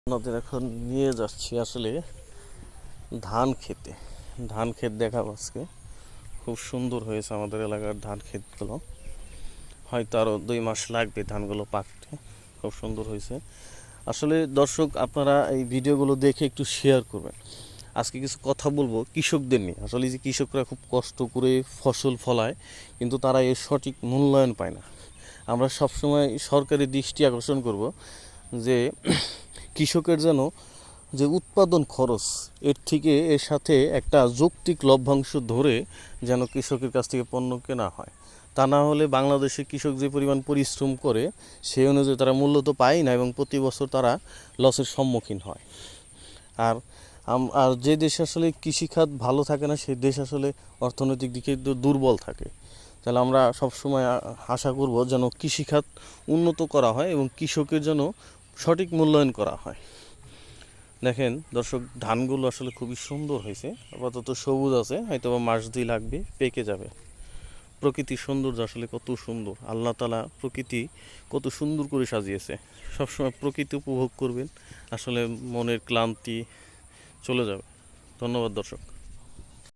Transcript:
আপনাদের এখন নিয়ে যাচ্ছি আসলে ধান খেতে। ধান ক্ষেত দেখাবো আজকে। খুব সুন্দর হয়েছে আমাদের এলাকার ধান ক্ষেতগুলো। হয়তো আরও 2 মাস লাগবে ধানগুলো পাকতে। খুব সুন্দর হয়েছে। আসলে দর্শক, আপনারা এই ভিডিওগুলো দেখে একটু শেয়ার করবেন। আজকে কিছু কথা বলবো কৃষকদের নিয়ে। আসলে যে কৃষকরা খুব কষ্ট করে ফসল ফলায়, কিন্তু তারা এর সঠিক মূল্যায়ন পায় না। আমরা সবসময় সরকারি দৃষ্টি আকর্ষণ করব যে কৃষকের যেন যে উৎপাদন খরচ, এর থেকে এর সাথে একটা যৌক্তিক লভ্যাংশ ধরে যেন কৃষকের কাছ থেকে পণ্য কেনা হয়। তা না হলে বাংলাদেশে কৃষক যে পরিমাণ পরিশ্রম করে সেই অনুযায়ী তারা মূল্য তো পায় না, এবং প্রতি বছর তারা লসের সম্মুখীন হয়। আর আর যে দেশে আসলে কৃষিখাত ভালো থাকে না, সেই দেশ আসলে অর্থনৈতিক দিকে দুর্বল থাকে। তাহলে আমরা সবসময় আশা করব যেন কৃষিখাত উন্নত করা হয় এবং কৃষকের যেন সঠিক মূল্যায়ন করা হয়। দেখেন দর্শক, ধানগুলো আসলে খুবই সুন্দর হয়েছে। আপাতত সবুজ আছে, হয়তো বা মাস 2 লাগবে, পেকে যাবে। প্রকৃতির সৌন্দর্য আসলে কত সুন্দর। আল্লাহ তাআলা প্রকৃতি কত সুন্দর করে সাজিয়েছে। সবসময় প্রকৃতি উপভোগ করবেন, আসলে মনের ক্লান্তি চলে যাবে। ধন্যবাদ দর্শক।